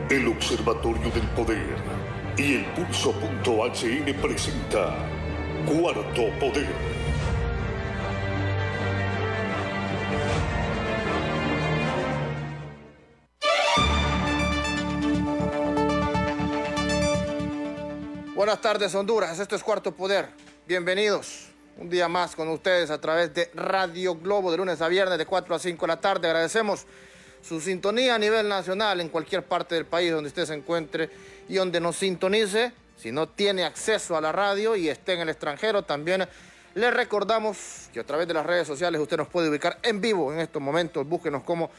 El Observatorio del Poder y el Pulso.hn presenta Cuarto Poder. Buenas tardes, Honduras. Esto es Cuarto Poder. Bienvenidos un día más con ustedes a través de Radio Globo de lunes a viernes de 4 a 5 de la tarde. Agradecemos su sintonía a nivel nacional en cualquier parte del país donde usted se encuentre y donde nos sintonice. Si no tiene acceso a la radio y esté en el extranjero, también le recordamos que a través de las redes sociales usted nos puede ubicar en vivo en estos momentos. Búsquenos como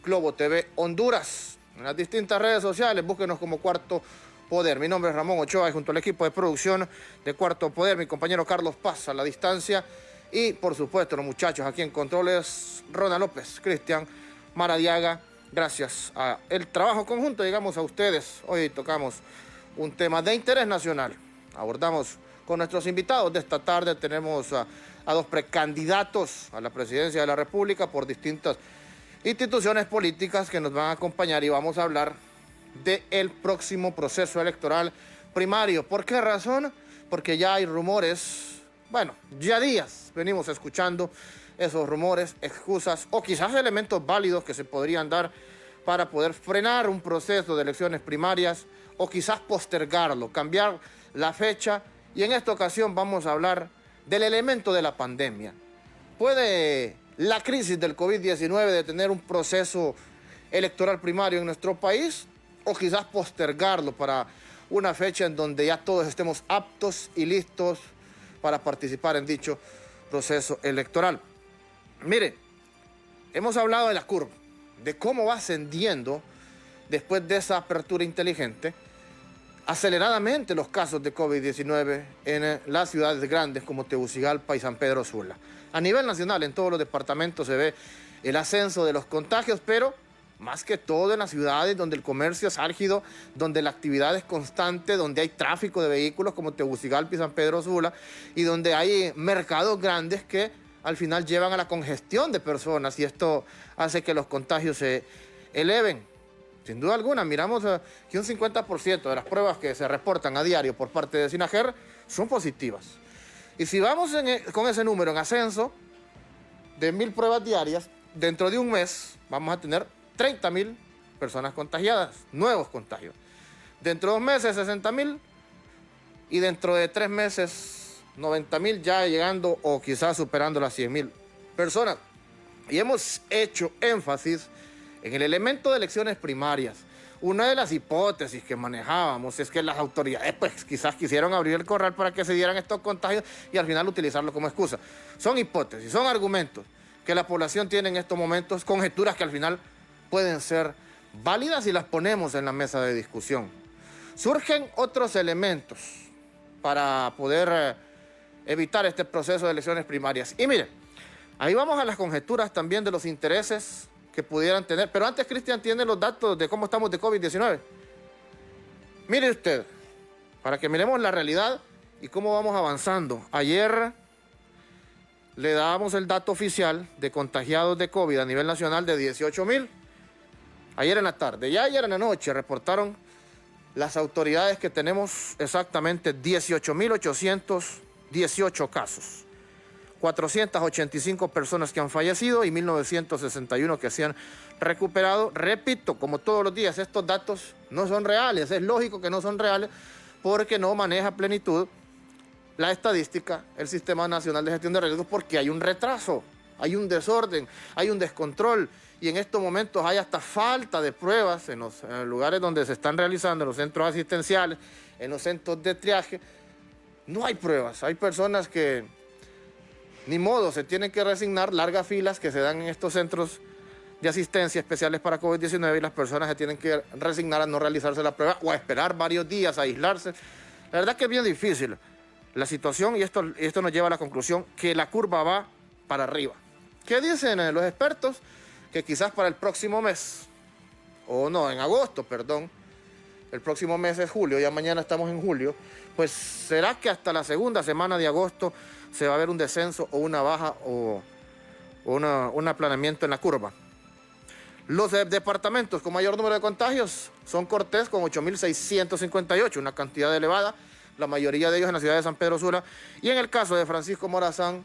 Globo TV Honduras. En las distintas redes sociales, búsquenos como Cuarto Poder. Mi nombre es Ramón Ochoa y junto al equipo de producción de Cuarto Poder, mi compañero Carlos Paz a la distancia y, por supuesto, los muchachos aquí en controles, Ronald López, Cristian Maradiaga. Gracias al trabajo conjunto llegamos a ustedes. Hoy tocamos un tema de interés nacional. Abordamos con nuestros invitados de esta tarde. Tenemos a dos precandidatos a la presidencia de la República por distintas instituciones políticas que nos van a acompañar y vamos a hablar del próximo proceso electoral primario. ¿Por qué razón? Porque ya hay rumores, bueno, ya días venimos escuchando esos rumores, excusas o quizás elementos válidos que se podrían dar para poder frenar un proceso de elecciones primarias o quizás postergarlo, cambiar la fecha. Y en esta ocasión vamos a hablar del elemento de la pandemia. ¿Puede la crisis del COVID-19 detener un proceso electoral primario en nuestro país o quizás postergarlo para una fecha en donde ya todos estemos aptos y listos para participar en dicho proceso electoral? Mire, hemos hablado de la curva, de cómo va ascendiendo después de esa apertura inteligente aceleradamente los casos de COVID-19 en las ciudades grandes como Tegucigalpa y San Pedro Sula. A nivel nacional, en todos los departamentos se ve el ascenso de los contagios, pero más que todo en las ciudades donde el comercio es álgido, donde la actividad es constante, donde hay tráfico de vehículos como Tegucigalpa y San Pedro Sula y donde hay mercados grandes que al final llevan a la congestión de personas y esto hace que los contagios se eleven. Sin duda alguna, miramos que un 50% de las pruebas que se reportan a diario por parte de SINAGER son positivas. Y si vamos con ese número en ascenso de 1,000 pruebas diarias, dentro de un mes vamos a tener 30,000 personas contagiadas, nuevos contagios. Dentro de 2 meses, 60,000 y dentro de 3 meses, 90,000, ya llegando o quizás superando las 100,000 personas. Y hemos hecho énfasis en el elemento de elecciones primarias. Una de las hipótesis que manejábamos es que las autoridades pues quizás quisieron abrir el corral para que se dieran estos contagios y al final utilizarlo como excusa. Son hipótesis, son argumentos que la población tiene en estos momentos, conjeturas que al final pueden ser válidas y las ponemos en la mesa de discusión. Surgen otros elementos para poder evitar este proceso de elecciones primarias. Y mire, ahí vamos a las conjeturas también de los intereses que pudieran tener. Pero antes, Cristian tiene los datos de cómo estamos de COVID-19. Mire usted, para que miremos la realidad y cómo vamos avanzando. Ayer le dábamos el dato oficial de contagiados de COVID a nivel nacional de 18,000. Ayer en la tarde. Ya ayer en la noche reportaron las autoridades que tenemos exactamente 18,818 casos. 485 personas que han fallecido y 1,961 que se han recuperado. Repito, como todos los días, estos datos no son reales. Es lógico que no son reales porque no maneja a plenitud la estadística, el Sistema Nacional de Gestión de Riesgos, porque hay un retraso, hay un desorden, hay un descontrol y en estos momentos hay hasta falta de pruebas en los lugares donde se están realizando, en los centros asistenciales, en los centros de triaje. No hay pruebas, hay personas que ni modo, se tienen que resignar, largas filas que se dan en estos centros de asistencia especiales para COVID-19 y las personas se tienen que resignar a no realizarse la prueba o a esperar varios días, a aislarse. La verdad que es bien difícil la situación y esto nos lleva a la conclusión que la curva va para arriba. ¿Qué dicen los expertos? Que quizás para el próximo mes, o no, en agosto, perdón, el próximo mes es julio, ya mañana estamos en julio, pues será que hasta la segunda semana de agosto se va a ver un descenso o una baja o un aplanamiento en la curva. Los departamentos con mayor número de contagios son Cortés con 8.658, una cantidad elevada, la mayoría de ellos en la ciudad de San Pedro Sula. Y en el caso de Francisco Morazán,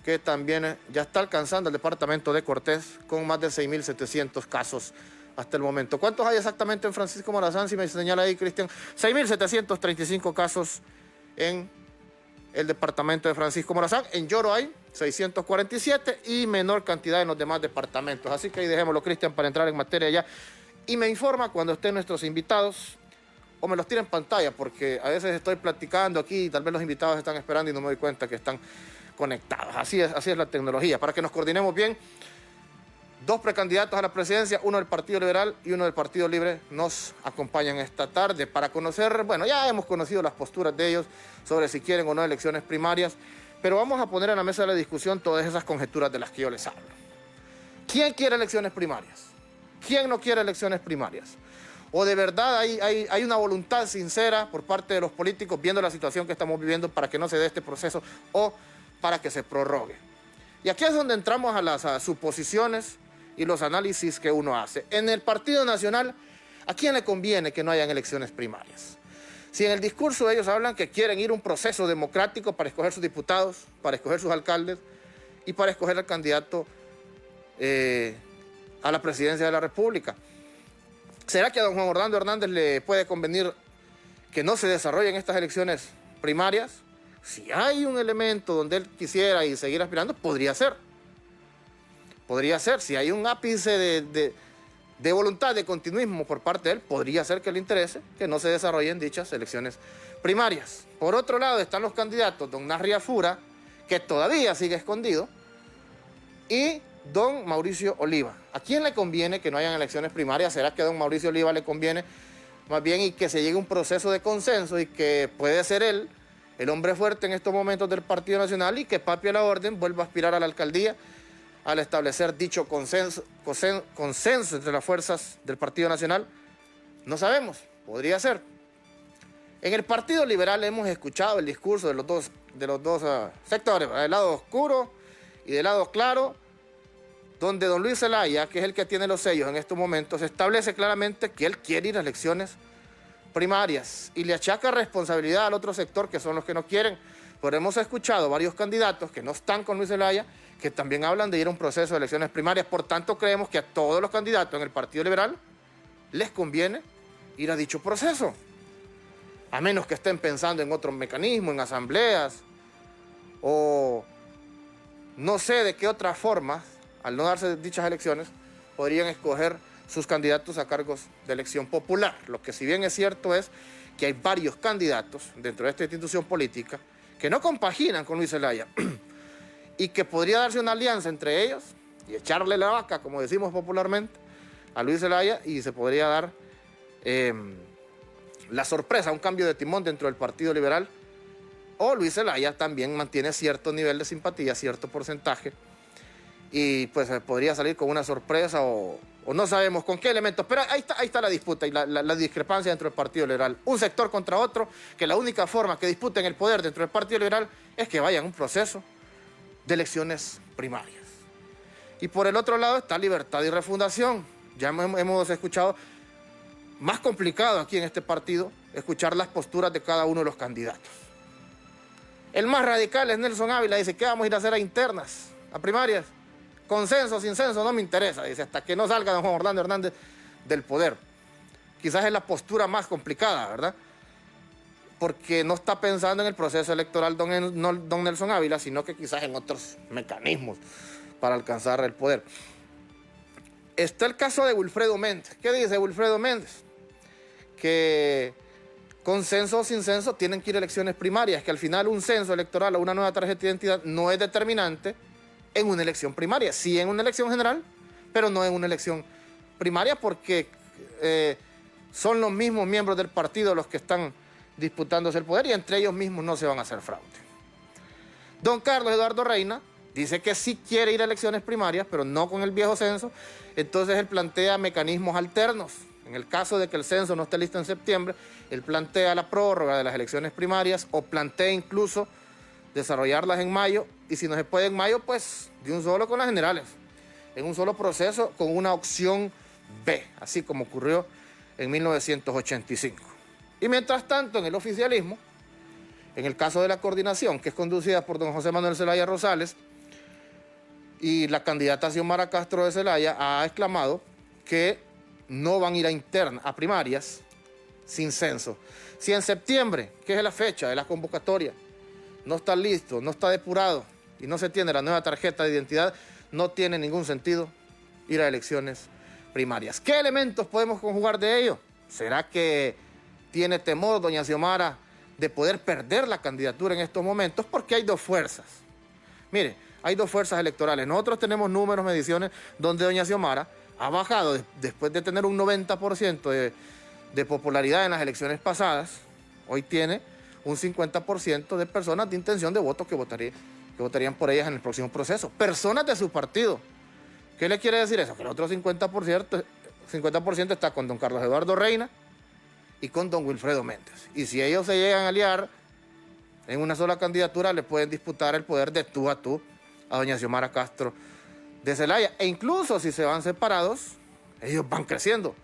que también ya está alcanzando el departamento de Cortés con más de 6.700 casos hasta el momento. ¿Cuántos hay exactamente en Francisco Morazán? Si me señala ahí, Cristian. 6.735 casos en el departamento de Francisco Morazán. En Lloro hay 647 y menor cantidad en los demás departamentos. Así que ahí dejémoslo, Cristian, para entrar en materia ya. Y me informa cuando estén nuestros invitados o me los tira en pantalla, porque a veces estoy platicando aquí y tal vez los invitados están esperando y no me doy cuenta que están conectados. Así es la tecnología. Para que nos coordinemos bien, 2 precandidatos a la presidencia, uno del Partido Liberal y uno del Partido Libre, nos acompañan esta tarde para conocer, bueno, ya hemos conocido las posturas de ellos sobre si quieren o no elecciones primarias, pero vamos a poner en la mesa de la discusión todas esas conjeturas de las que yo les hablo. ¿Quién quiere elecciones primarias? ¿Quién no quiere elecciones primarias? ¿O de verdad hay una voluntad sincera por parte de los políticos viendo la situación que estamos viviendo para que no se dé este proceso o para que se prorrogue? Y aquí es donde entramos a las suposiciones y los análisis que uno hace. En el Partido Nacional, ¿a quién le conviene que no hayan elecciones primarias? Si en el discurso ellos hablan que quieren ir a un proceso democrático para escoger sus diputados, para escoger sus alcaldes y para escoger al candidato a la presidencia de la República. ¿Será que a don Juan Orlando Hernández le puede convenir que no se desarrollen estas elecciones primarias? Si hay un elemento donde él quisiera y seguir aspirando, podría ser. Podría ser. Si hay un ápice de voluntad, de continuismo por parte de él, podría ser que le interese que no se desarrollen dichas elecciones primarias. Por otro lado están los candidatos, don Narria Fura, que todavía sigue escondido, y don Mauricio Oliva. ¿A quién le conviene que no hayan elecciones primarias? ¿Será que a don Mauricio Oliva le conviene más bien y que se llegue a un proceso de consenso y que puede ser él el hombre fuerte en estos momentos del Partido Nacional y que Papi a la orden vuelva a aspirar a la alcaldía al establecer dicho consenso entre las fuerzas del Partido Nacional? No sabemos, podría ser. En el Partido Liberal hemos escuchado el discurso de los dos sectores, del lado oscuro y del lado claro, donde don Luis Zelaya, que es el que tiene los sellos en estos momentos, establece claramente que él quiere ir a elecciones primarias y le achaca responsabilidad al otro sector, que son los que no quieren. Pero hemos escuchado varios candidatos que no están con Luis Zelaya, que también hablan de ir a un proceso de elecciones primarias. Por tanto, creemos que a todos los candidatos en el Partido Liberal les conviene ir a dicho proceso, a menos que estén pensando en otro mecanismo, en asambleas, o no sé de qué otra forma, al no darse dichas elecciones, podrían escoger sus candidatos a cargos de elección popular. Lo que si bien es cierto es que hay varios candidatos dentro de esta institución política que no compaginan con Luis Zelaya y que podría darse una alianza entre ellos y echarle la vaca, como decimos popularmente, a Luis Zelaya, y se podría dar la sorpresa, un cambio de timón dentro del Partido Liberal, o Luis Zelaya también mantiene cierto nivel de simpatía, cierto porcentaje, y pues podría salir con una sorpresa o no sabemos con qué elementos. Pero ahí está la disputa y la discrepancia dentro del Partido Liberal. Un sector contra otro, que la única forma que disputen el poder dentro del Partido Liberal es que vayan a un proceso de elecciones primarias. Y por el otro lado está Libertad y Refundación. Ya hemos escuchado, más complicado aquí en este partido, escuchar las posturas de cada uno de los candidatos. El más radical es Nelson Ávila, dice, ¿qué vamos a ir a hacer a internas, a primarias? Consenso, sin censo, no me interesa, dice, hasta que no salga don Juan Orlando Hernández del poder. Quizás es la postura más complicada, ¿verdad? Porque no está pensando en el proceso electoral don Nelson Ávila, sino que quizás en otros mecanismos para alcanzar el poder. Está el caso de Wilfredo Méndez. ¿Qué dice Wilfredo Méndez? Que con censo o sin censo tienen que ir a elecciones primarias, que al final un censo electoral o una nueva tarjeta de identidad no es determinante en una elección primaria, sí en una elección general, pero no en una elección primaria, porque son los mismos miembros del partido los que están disputándose el poder y entre ellos mismos no se van a hacer fraude. Don Carlos Eduardo Reina dice que sí quiere ir a elecciones primarias, pero no con el viejo censo, entonces él plantea mecanismos alternos. En el caso de que el censo no esté listo en septiembre, él plantea la prórroga de las elecciones primarias o plantea incluso desarrollarlas en mayo, y si no se puede en mayo, pues de un solo con las generales. en un solo proceso con una opción B, así como ocurrió en 1985. Y mientras tanto, en el oficialismo, en el caso de la coordinación, que es conducida por don José Manuel Zelaya Rosales, y la candidata Xiomara Castro de Zelaya ha exclamado que no van a ir a primarias sin censo. Si en septiembre, que es la fecha de la convocatoria, no está listo, no está depurado y no se tiene la nueva tarjeta de identidad, no tiene ningún sentido ir a elecciones primarias. ¿Qué elementos podemos conjugar de ello? ¿Será que tiene temor doña Xiomara de poder perder la candidatura en estos momentos? Porque hay dos fuerzas. Mire, hay dos fuerzas electorales. Nosotros tenemos números, mediciones, donde doña Xiomara ha bajado después de tener un 90% de popularidad en las elecciones pasadas. Hoy tiene un 50% de personas de intención de voto que votarían por ellas en el próximo proceso. Personas de su partido. ¿Qué le quiere decir eso? Que el otro 50% está con don Carlos Eduardo Reina y con don Wilfredo Méndez. Y si ellos se llegan a aliar en una sola candidatura, le pueden disputar el poder de tú a tú a doña Xiomara Castro de Zelaya. E incluso si se van separados, ellos van creciendo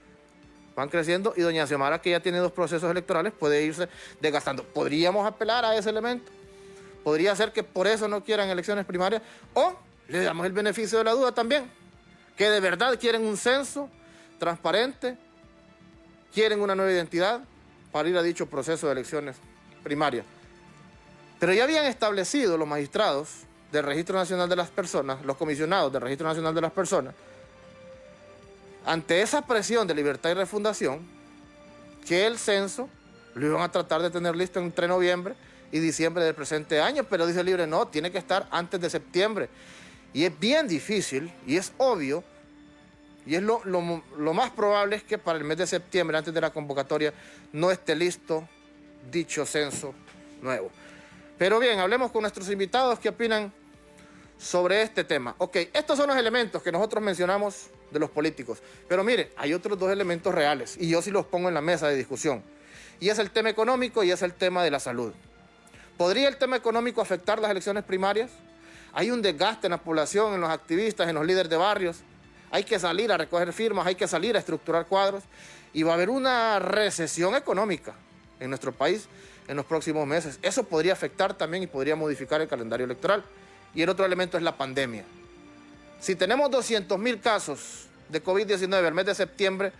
y doña Xiomara, que ya tiene 2 procesos electorales, puede irse desgastando. Podríamos apelar a ese elemento. Podría ser que por eso no quieran elecciones primarias, o le damos el beneficio de la duda también, que de verdad quieren un censo transparente, quieren una nueva identidad para ir a dicho proceso de elecciones primarias. Pero ya habían establecido los magistrados del Registro Nacional de las Personas, los comisionados del Registro Nacional de las Personas, ante esa presión de Libertad y Refundación, que el censo lo iban a tratar de tener listo entre noviembre y diciembre del presente año, pero dice Libre, no, tiene que estar antes de septiembre. Y es bien difícil, y es obvio, y es lo más probable es que para el mes de septiembre, antes de la convocatoria, no esté listo dicho censo nuevo. Pero bien, hablemos con nuestros invitados que opinan sobre este tema. Ok, estos son los elementos que nosotros mencionamos de los políticos. Pero mire, hay otros 2 elementos reales, y yo sí los pongo en la mesa de discusión. Y es el tema económico y es el tema de la salud. ¿Podría el tema económico afectar las elecciones primarias? Hay un desgaste en la población, en los activistas, en los líderes de barrios. Hay que salir a recoger firmas, hay que salir a estructurar cuadros. Y va a haber una recesión económica en nuestro país en los próximos meses. Eso podría afectar también y podría modificar el calendario electoral. Y el otro elemento es la pandemia. Si tenemos 200,000 casos de COVID-19 al mes de septiembre,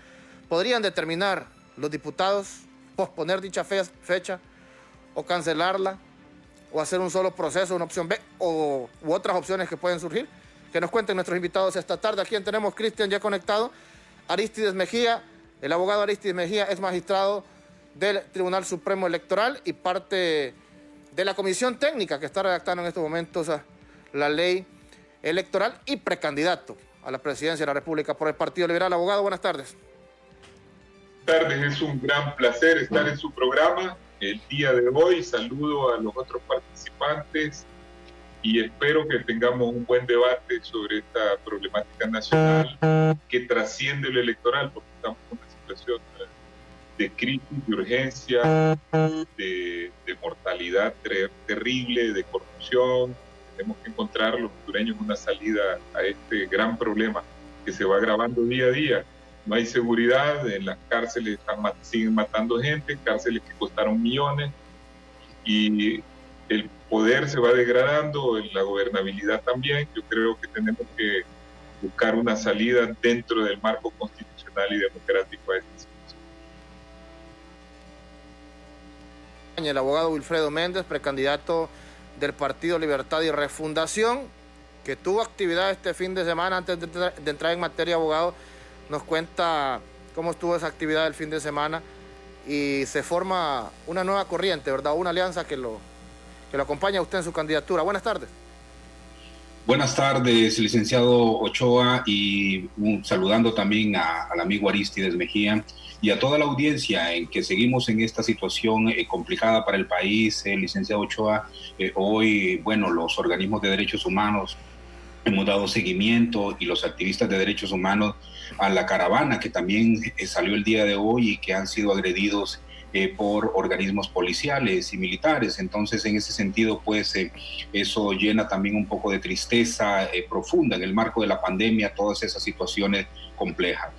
podrían determinar los diputados posponer dicha fecha o cancelarla o hacer un solo proceso, una opción B u otras opciones que pueden surgir. Que nos cuenten nuestros invitados esta tarde. Aquí tenemos Cristian ya conectado, Aristides Mejía, el abogado Aristides Mejía es magistrado del Tribunal Supremo Electoral y parte de la comisión técnica que está redactando en estos momentos la ley electoral y precandidato a la presidencia de la República por el Partido Liberal. Abogado, buenas tardes. Buenas tardes, es un gran placer estar en su programa el día de hoy. Saludo a los otros participantes y espero que tengamos un buen debate sobre esta problemática nacional que trasciende lo electoral, porque estamos en una situación de crisis, de urgencia, de mortalidad terrible, de corrupción. Tenemos que encontrar los hondureños una salida a este gran problema que se va agravando día a día. No hay seguridad, en las cárceles siguen matando gente, cárceles que costaron millones, y el poder se va degradando, la gobernabilidad también. Yo creo que tenemos que buscar una salida dentro del marco constitucional y democrático a esta situación. El abogado Wilfredo Méndez, precandidato del Partido Libertad y Refundación, que tuvo actividad este fin de semana. Antes de entrar en materia, abogado, nos cuenta cómo estuvo esa actividad el fin de semana y se forma una nueva corriente, ¿verdad? Una alianza que lo acompaña a usted en su candidatura. Buenas tardes. Buenas tardes, licenciado Ochoa, y saludando también al amigo Aristides Mejía y a toda la audiencia en que seguimos en esta situación complicada para el país, licenciado Ochoa. Hoy, bueno, los organismos de derechos humanos hemos dado seguimiento, y los activistas de derechos humanos, a la caravana que también salió el día de hoy y que han sido agredidos por organismos policiales y militares. Entonces, en ese sentido, pues eso llena también un poco de tristeza profunda en el marco de la pandemia, todas esas situaciones complejas.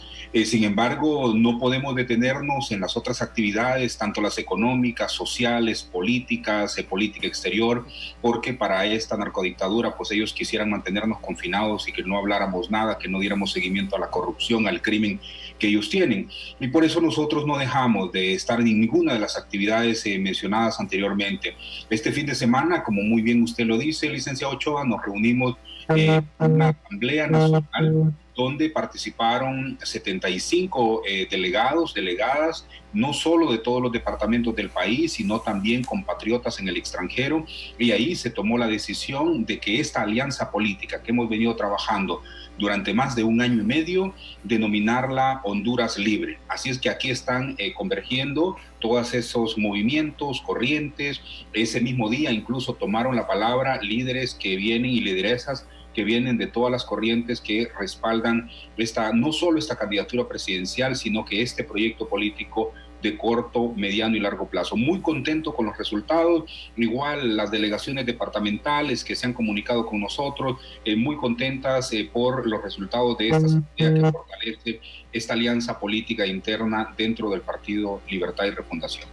Sin embargo, no podemos detenernos en las otras actividades, tanto las económicas, sociales, políticas, política exterior, porque para esta narcodictadura, pues ellos quisieran mantenernos confinados y que no habláramos nada, que no diéramos seguimiento a la corrupción, al crimen que ellos tienen. Y por eso nosotros no dejamos de estar en ninguna de las actividades mencionadas anteriormente. Este fin de semana, como muy bien usted lo dice, licenciado Ochoa, nos reunimos en una asamblea nacional donde participaron 75 delegados, delegadas, no solo de todos los departamentos del país, sino también compatriotas en el extranjero, y ahí se tomó la decisión de que esta alianza política que hemos venido trabajando durante más de un año y medio, denominarla Honduras Libre. Así es que aquí están convergiendo todos esos movimientos, corrientes. Ese mismo día incluso tomaron la palabra líderes que vienen y lideresas que vienen de todas las corrientes que respaldan no solo esta candidatura presidencial, sino que este proyecto político de corto, mediano y largo plazo. Muy contento con los resultados, igual las delegaciones departamentales que se han comunicado con nosotros, muy contentas por los resultados de esta asamblea que fortalece esta alianza política interna dentro del Partido Libertad y Refundación.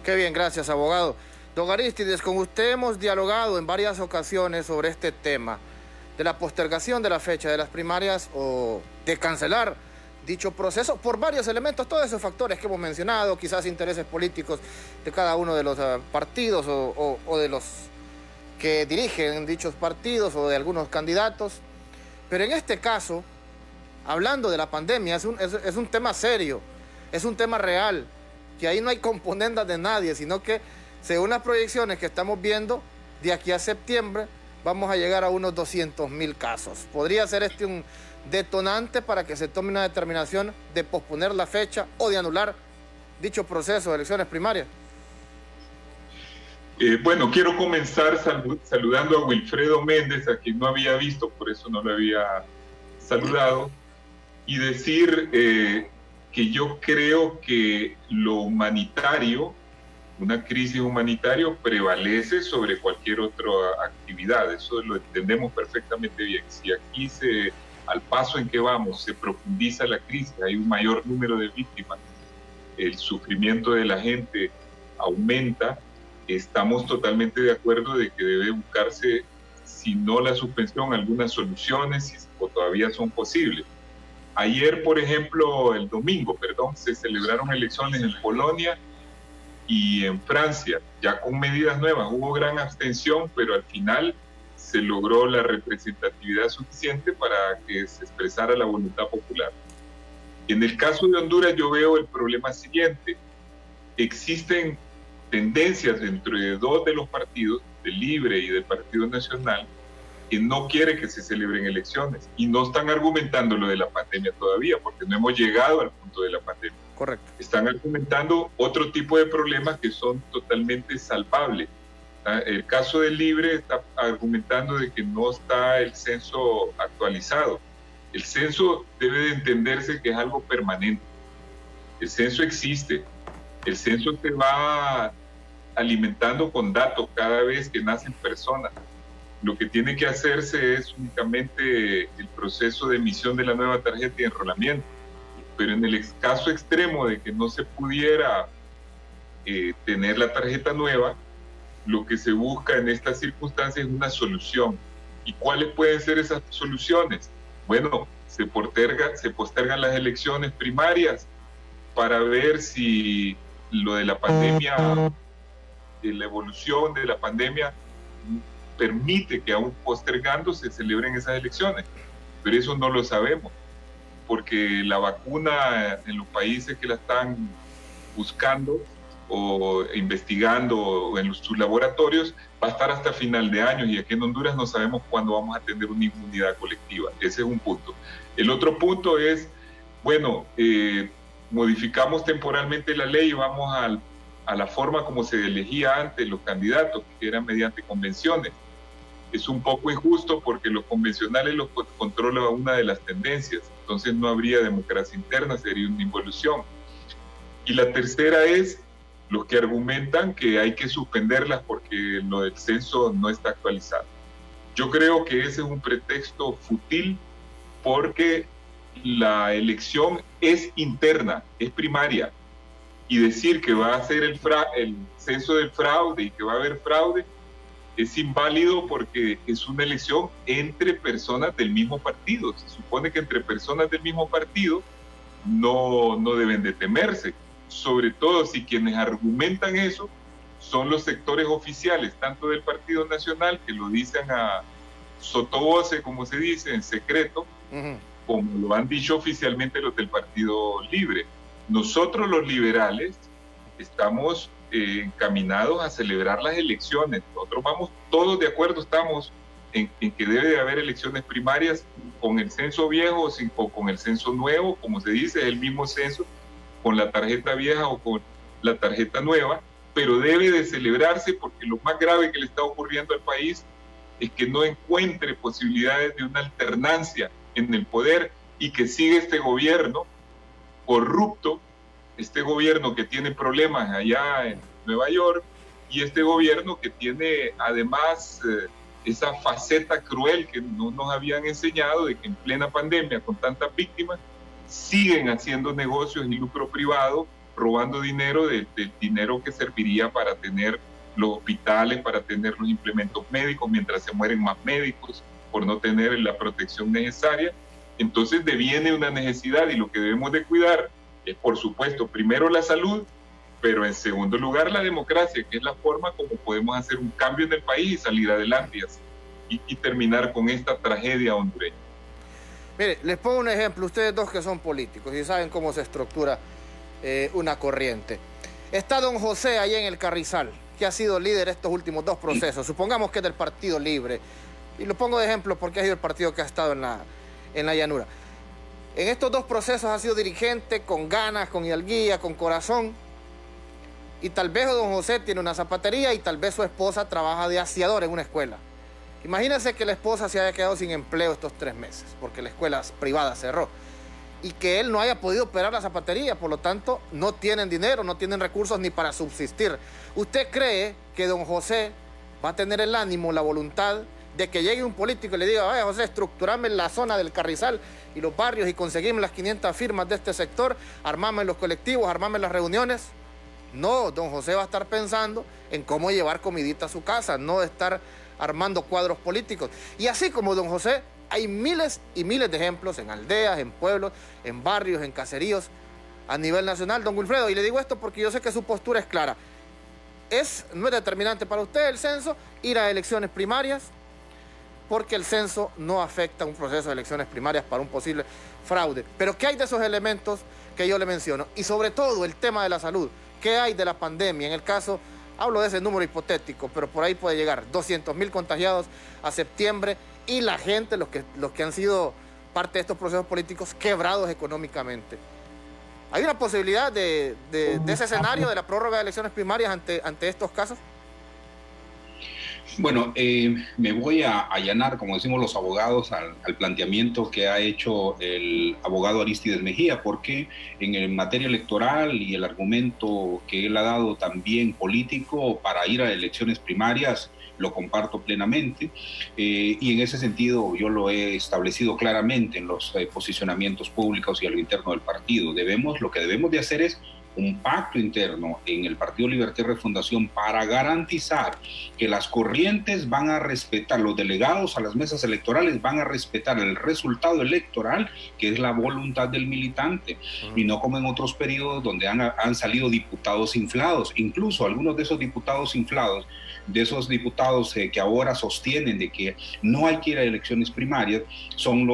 Qué bien, gracias, abogado. Don Arístides, con usted hemos dialogado en varias ocasiones sobre este tema de la postergación de la fecha de las primarias o de cancelar dicho proceso por varios elementos, todos esos factores que hemos mencionado, quizás intereses políticos de cada uno de los partidos o de los que dirigen dichos partidos o de algunos candidatos. Pero en este caso, hablando de la pandemia, es un tema serio, es un tema real, que ahí no hay componendas de nadie, sino que según las proyecciones que estamos viendo, de aquí a septiembre vamos a llegar a unos 200,000 casos. ¿Podría ser este un detonante para que se tome una determinación de posponer la fecha o de anular dicho proceso de elecciones primarias? Bueno, quiero comenzar saludando a Wilfredo Méndez, a quien no había visto, por eso no lo había saludado, y decir que yo creo que lo humanitario, una crisis humanitaria, prevalece sobre cualquier otra actividad. Eso lo entendemos perfectamente bien. Si aquí al paso en que vamos, se profundiza la crisis, hay un mayor número de víctimas, el sufrimiento de la gente aumenta, estamos totalmente de acuerdo de que debe buscarse, si no la suspensión, algunas soluciones, si todavía son posibles. Ayer, por ejemplo, el domingo, se celebraron elecciones en Polonia y en Francia, ya con medidas nuevas. Hubo gran abstención, pero al final se logró la representatividad suficiente para que se expresara la voluntad popular. En el caso de Honduras yo veo el problema siguiente. Existen tendencias dentro de dos de los partidos, del Libre y del Partido Nacional, que no quiere que se celebren elecciones y no están argumentando lo de la pandemia todavía, porque no hemos llegado al punto de la pandemia. Correcto. Están argumentando otro tipo de problemas que son totalmente salvables. El caso del Libre está argumentando de que no está el censo actualizado. El censo debe de entenderse que es algo permanente. El censo existe. El censo se va alimentando con datos cada vez que nacen personas. Lo que tiene que hacerse es únicamente el proceso de emisión de la nueva tarjeta y enrolamiento. Pero en el caso extremo de que no se pudiera tener la tarjeta nueva, lo que se busca en estas circunstancias es una solución. ¿Y cuáles pueden ser esas soluciones? Bueno, se postergan las elecciones primarias para ver si lo de la pandemia, la evolución de la pandemia permite que aún postergando se celebren esas elecciones. Pero eso no lo sabemos, porque la vacuna en los países que la están buscando o investigando o en sus laboratorios va a estar hasta final de año, y aquí en Honduras no sabemos cuándo vamos a tener una inmunidad colectiva. Ese es un punto. El otro punto es, bueno, modificamos temporalmente la ley y vamos a la forma como se elegía antes los candidatos, que eran mediante convenciones. Es un poco injusto porque los convencionales los controla una de las tendencias, entonces no habría democracia interna, sería una involución. Y la tercera es los que argumentan que hay que suspenderlas porque lo del censo no está actualizado. Yo creo que ese es un pretexto fútil porque la elección es interna, es primaria, y decir que va a ser el censo del fraude y que va a haber fraude es inválido porque es una elección entre personas del mismo partido. Se supone que entre personas del mismo partido no deben de temerse, sobre todo si quienes argumentan eso son los sectores oficiales, tanto del Partido Nacional, que lo dicen a sotovoce, como se dice, en secreto, como lo han dicho oficialmente los del Partido Libre. Nosotros los liberales estamos encaminados a celebrar las elecciones. Nosotros vamos todos de acuerdo, estamos en que debe de haber elecciones primarias con el censo viejo o con el censo nuevo, como se dice, es el mismo censo, con la tarjeta vieja o con la tarjeta nueva, pero debe de celebrarse porque lo más grave que le está ocurriendo al país es que no encuentre posibilidades de una alternancia en el poder y que siga este gobierno corrupto, este gobierno que tiene problemas allá en Nueva York y este gobierno que tiene además esa faceta cruel que no nos habían enseñado de que en plena pandemia con tantas víctimas siguen haciendo negocios y lucro privado, robando dinero del dinero que serviría para tener los hospitales, para tener los implementos médicos, mientras se mueren más médicos por no tener la protección necesaria. Entonces deviene una necesidad y lo que debemos de cuidar es, por supuesto, primero la salud, pero en segundo lugar la democracia, que es la forma como podemos hacer un cambio en el país y salir adelante y terminar con esta tragedia hondureña. Mire, les pongo un ejemplo, ustedes dos que son políticos y saben cómo se estructura una corriente. Está don José allá en el Carrizal, que ha sido líder estos últimos dos procesos, supongamos que es del Partido Libre, y lo pongo de ejemplo porque ha sido el partido que ha estado en la llanura. En estos dos procesos ha sido dirigente con ganas, con hidalguía, con corazón, y tal vez don José tiene una zapatería y tal vez su esposa trabaja de aseador en una escuela. Imagínense que la esposa se haya quedado sin empleo estos 3 meses, porque la escuela privada cerró, y que él no haya podido operar la zapatería, por lo tanto, no tienen dinero, no tienen recursos ni para subsistir. ¿Usted cree que don José va a tener el ánimo, la voluntad de que llegue un político y le diga, vaya José, estructurame la zona del Carrizal y los barrios y conseguirme las 500 firmas de este sector, armarme los colectivos, armarme las reuniones? No, don José va a estar pensando en cómo llevar comidita a su casa, no estar armando cuadros políticos. Y así como don José, hay miles y miles de ejemplos en aldeas, en pueblos, en barrios, en caseríos, a nivel nacional, don Wilfredo. Y le digo esto porque yo sé que su postura es clara. No es determinante para usted el censo, ir a elecciones primarias, porque el censo no afecta un proceso de elecciones primarias para un posible fraude. Pero ¿qué hay de esos elementos que yo le menciono? Y sobre todo el tema de la salud. ¿Qué hay de la pandemia? En el caso, hablo de ese número hipotético, pero por ahí puede llegar 200,000 contagiados a septiembre y la gente, los que han sido parte de estos procesos políticos, quebrados económicamente. ¿Hay una posibilidad de ese escenario de la prórroga de elecciones primarias ante estos casos? Bueno, me voy a allanar, como decimos los abogados, al planteamiento que ha hecho el abogado Arístides Mejía, porque en materia electoral y el argumento que él ha dado también político para ir a elecciones primarias, lo comparto plenamente, y en ese sentido yo lo he establecido claramente en los posicionamientos públicos y a lo interno del partido. Lo que debemos de hacer es un pacto interno en el Partido Libertad y Refundación para garantizar que las corrientes van a respetar, los delegados a las mesas electorales van a respetar el resultado electoral, que es la voluntad del militante, y no como en otros periodos donde han salido diputados inflados. Incluso algunos de esos diputados inflados, de esos diputados que ahora sostienen de que no hay que ir a elecciones primarias, son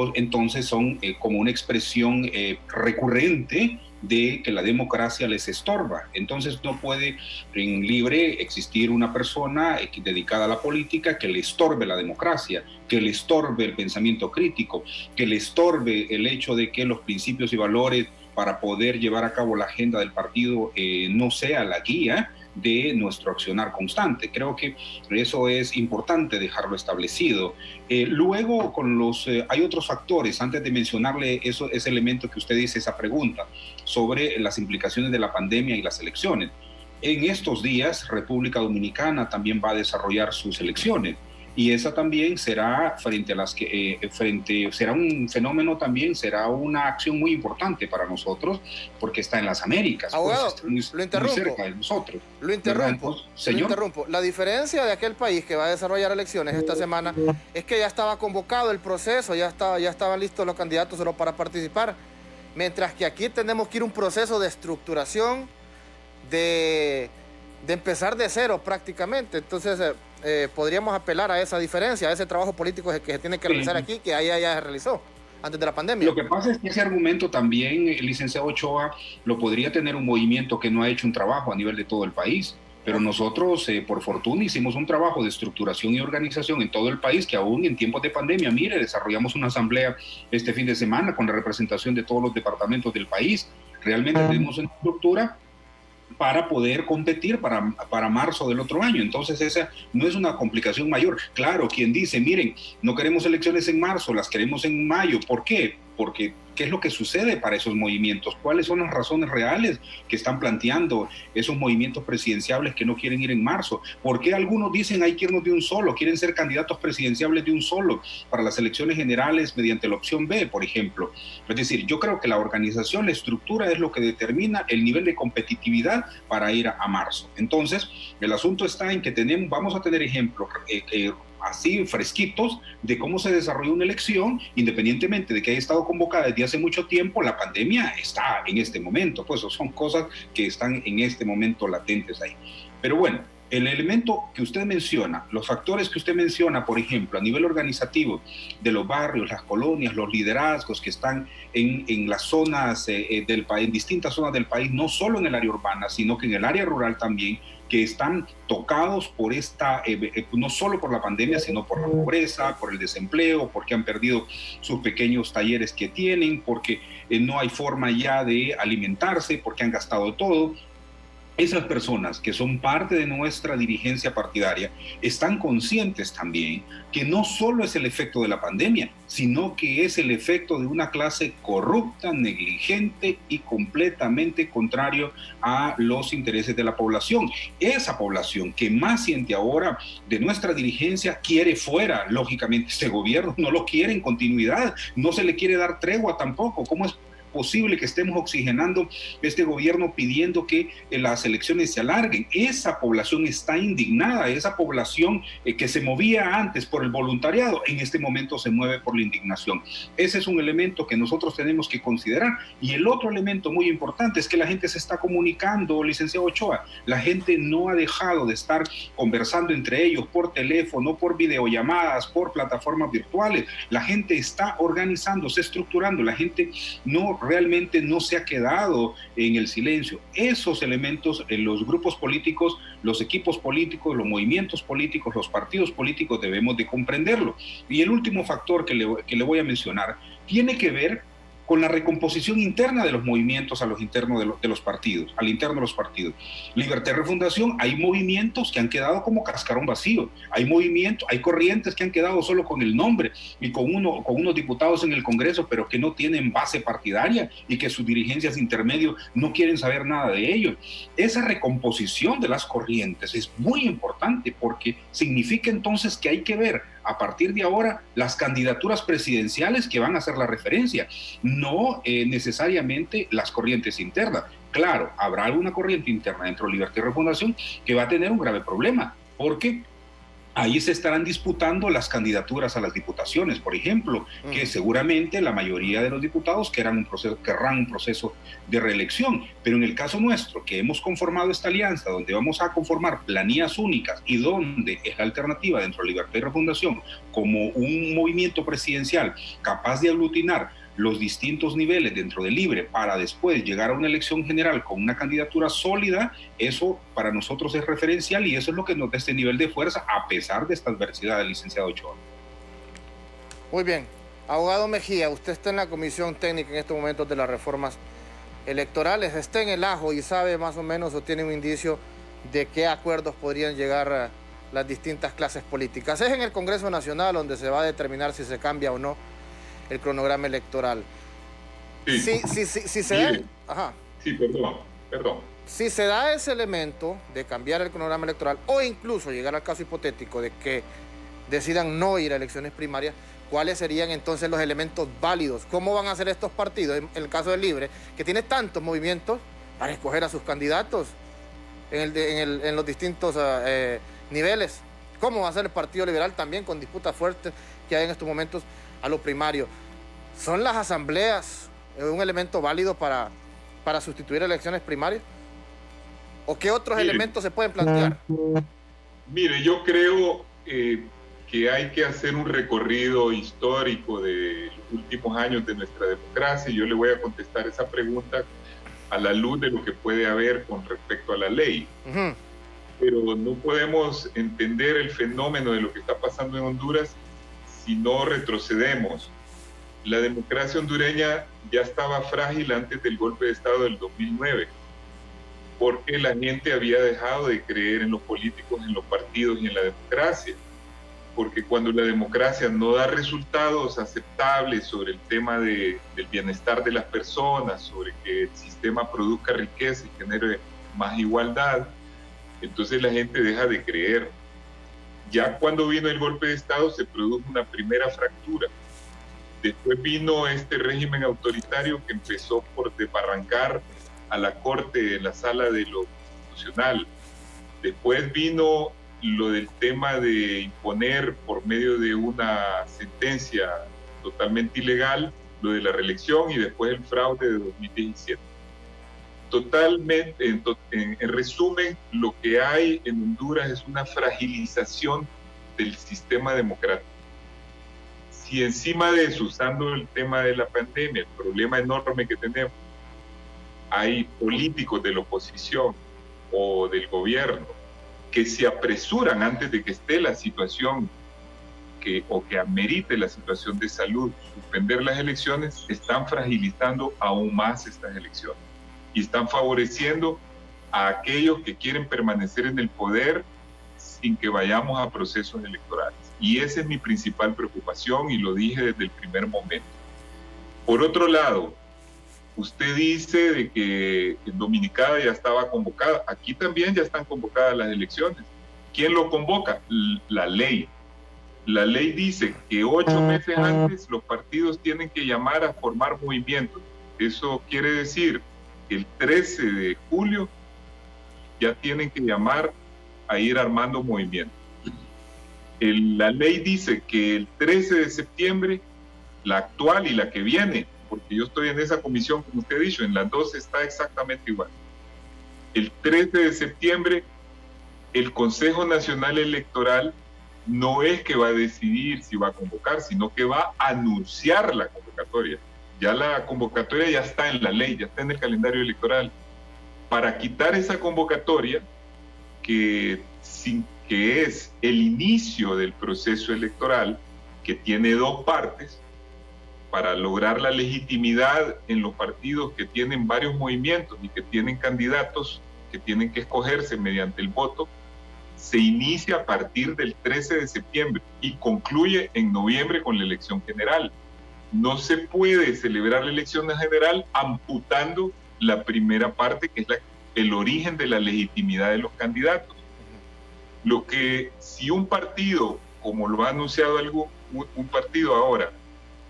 como una expresión recurrente de que la democracia les estorba. Entonces no puede en Libre existir una persona dedicada a la política que le estorbe la democracia, que le estorbe el pensamiento crítico, que le estorbe el hecho de que los principios y valores para poder llevar a cabo la agenda del partido no sea la guía de nuestro accionar constante. Creo que eso es importante dejarlo establecido. Luego, hay otros factores, antes de mencionarle ese elemento que usted dice, esa pregunta, sobre las implicaciones de la pandemia y las elecciones. En estos días, República Dominicana también va a desarrollar sus elecciones. Y esa también será frente a las que será un fenómeno también, será una acción muy importante para nosotros, porque está en las Américas. Abogado, pues, lo interrumpo. Muy cerca de nosotros. Lo interrumpo. Señor. Lo interrumpo. La diferencia de aquel país que va a desarrollar elecciones esta semana es que ya estaba convocado el proceso, ya estaban listos los candidatos solo para participar, mientras que aquí tenemos que ir a un proceso de estructuración, de empezar de cero prácticamente. Entonces podríamos apelar a esa diferencia, a ese trabajo político que se tiene que realizar aquí, que allá ya se realizó antes de la pandemia. Lo que pasa es que ese argumento también, el licenciado Ochoa, lo podría tener un movimiento que no ha hecho un trabajo a nivel de todo el país. Pero nosotros, por fortuna, hicimos un trabajo de estructuración y organización en todo el país, que aún en tiempos de pandemia, mire, desarrollamos una asamblea este fin de semana con la representación de todos los departamentos del país. Realmente tenemos una estructura para poder competir para marzo del otro año. Entonces esa no es una complicación mayor. Claro, quien dice, miren, no queremos elecciones en marzo, las queremos en mayo. ¿Por qué? Porque ¿qué es lo que sucede para esos movimientos? ¿Cuáles son las razones reales que están planteando esos movimientos presidenciables que no quieren ir en marzo? ¿Por qué algunos dicen hay que irnos de un solo, quieren ser candidatos presidenciables de un solo para las elecciones generales mediante la opción B, por ejemplo? Es decir, yo creo que la organización, la estructura es lo que determina el nivel de competitividad para ir a marzo. Entonces, el asunto está en que vamos a tener ejemplos así fresquitos de cómo se desarrolló una elección, independientemente de que haya estado convocada desde hace mucho tiempo. La pandemia está en este momento, pues son cosas que están en este momento latentes ahí. Pero bueno, el elemento que usted menciona, los factores que usted menciona, por ejemplo, a nivel organizativo de los barrios, las colonias, los liderazgos que están en las zonas del país, en distintas zonas del país, no solo en el área urbana, sino que en el área rural también, que están tocados por no solo por la pandemia, sino por la pobreza, por el desempleo, porque han perdido sus pequeños talleres que tienen, porque no hay forma ya de alimentarse, porque han gastado todo. Esas personas que son parte de nuestra dirigencia partidaria están conscientes también que no solo es el efecto de la pandemia, sino que es el efecto de una clase corrupta, negligente y completamente contrario a los intereses de la población. Esa población que más siente ahora de nuestra dirigencia quiere fuera, lógicamente, este gobierno, no lo quiere en continuidad, no se le quiere dar tregua tampoco. ¿Cómo es posible que estemos oxigenando este gobierno pidiendo que las elecciones se alarguen? Esa población está indignada, esa población que se movía antes por el voluntariado, en este momento se mueve por la indignación. Ese es un elemento que nosotros tenemos que considerar. Y el otro elemento muy importante es que la gente se está comunicando, licenciado Ochoa. La gente no ha dejado de estar conversando entre ellos por teléfono, por videollamadas, por plataformas virtuales. La gente está organizándose, estructurando. La gente realmente no se ha quedado en el silencio. Esos elementos, los grupos políticos, los equipos políticos, los movimientos políticos, los partidos políticos debemos de comprenderlo. Y el último factor que le voy a mencionar tiene que ver con la recomposición interna de los movimientos al interno de los partidos. Libertad y Refundación, hay movimientos que han quedado como cascarón vacío, hay corrientes que han quedado solo con el nombre y con unos diputados en el Congreso, pero que no tienen base partidaria y que sus dirigencias intermedios no quieren saber nada de ellos. Esa recomposición de las corrientes es muy importante porque significa entonces que hay que ver a partir de ahora las candidaturas presidenciales que van a ser la referencia, no necesariamente las corrientes internas. Claro, habrá alguna corriente interna dentro de Libertad y Refundación que va a tener un grave problema, porque ahí se estarán disputando las candidaturas a las diputaciones, por ejemplo, que seguramente la mayoría de los diputados querrán un proceso de reelección. Pero en el caso nuestro, que hemos conformado esta alianza, donde vamos a conformar planillas únicas y donde es la alternativa dentro de Libertad y Refundación como un movimiento presidencial capaz de aglutinar los distintos niveles dentro de Libre para después llegar a una elección general con una candidatura sólida, eso para nosotros es referencial y eso es lo que nos da este nivel de fuerza a pesar de esta adversidad del licenciado Ochoa. Muy bien. Abogado Mejía, usted está en la comisión técnica en estos momentos de las reformas electorales, está en el ajo y sabe más o menos o tiene un indicio de qué acuerdos podrían llegar las distintas clases políticas. Es en el Congreso Nacional donde se va a determinar si se cambia o no el cronograma electoral. Sí, si se da... Ajá. Sí, perdón. Si se da ese elemento de cambiar el cronograma electoral o incluso llegar al caso hipotético de que decidan no ir a elecciones primarias, ¿cuáles serían entonces los elementos válidos? ¿Cómo van a ser estos partidos, en el caso del Libre, que tiene tantos movimientos para escoger a sus candidatos en los distintos niveles? ¿Cómo va a ser el Partido Liberal también con disputas fuertes que hay en estos momentos a lo primario? ¿Son las asambleas un elemento válido para sustituir elecciones primarias? ¿O qué otros elementos se pueden plantear? Mire, yo creo que hay que hacer un recorrido histórico de los últimos años de nuestra democracia, y yo le voy a contestar esa pregunta a la luz de lo que puede haber con respecto a la ley. Uh-huh. Pero no podemos entender el fenómeno de lo que está pasando en Honduras si no retrocedemos. La democracia hondureña ya estaba frágil antes del golpe de Estado del 2009, porque la gente había dejado de creer en los políticos, en los partidos y en la democracia. Porque cuando la democracia no da resultados aceptables sobre el tema del bienestar de las personas, sobre que el sistema produzca riqueza y genere más igualdad, entonces la gente deja de creer. Ya cuando vino el golpe de Estado se produjo una primera fractura. Después vino este régimen autoritario que empezó por desbarrancar a la Corte en la sala de lo constitucional. Después vino lo del tema de imponer por medio de una sentencia totalmente ilegal lo de la reelección, y después el fraude de 2017. Totalmente, en resumen, lo que hay en Honduras es una fragilización del sistema democrático. Si encima de eso, usando el tema de la pandemia, el problema enorme que tenemos, hay políticos de la oposición o del gobierno que se apresuran antes de que esté la situación o que amerite la situación de salud, suspender las elecciones, están fragilizando aún más estas elecciones y están favoreciendo a aquellos que quieren permanecer en el poder sin que vayamos a procesos electorales. Y esa es mi principal preocupación, y lo dije desde el primer momento. Por otro lado, usted dice de que en Dominicana ya estaba convocada. Aquí también ya están convocadas las elecciones. ¿Quién lo convoca? La ley. La ley dice que 8 meses antes los partidos tienen que llamar a formar movimientos. Eso quiere decir que el 13 de julio ya tienen que llamar a ir armando movimientos. La ley dice que el 13 de septiembre, la actual y la que viene, porque yo estoy en esa comisión, como usted ha dicho, en las dos está exactamente igual. El 13 de septiembre, el Consejo Nacional Electoral no es que va a decidir si va a convocar, sino que va a anunciar la convocatoria. Ya la convocatoria ya está en la ley, ya está en el calendario electoral. Para quitar esa convocatoria, que es el inicio del proceso electoral, que tiene dos partes, para lograr la legitimidad en los partidos que tienen varios movimientos y que tienen candidatos que tienen que escogerse mediante el voto, se inicia a partir del 13 de septiembre y concluye en noviembre con la elección general. No se puede celebrar la elección general amputando la primera parte, que es el origen de la legitimidad de los candidatos. Lo que, si un partido, como lo ha anunciado un partido ahora,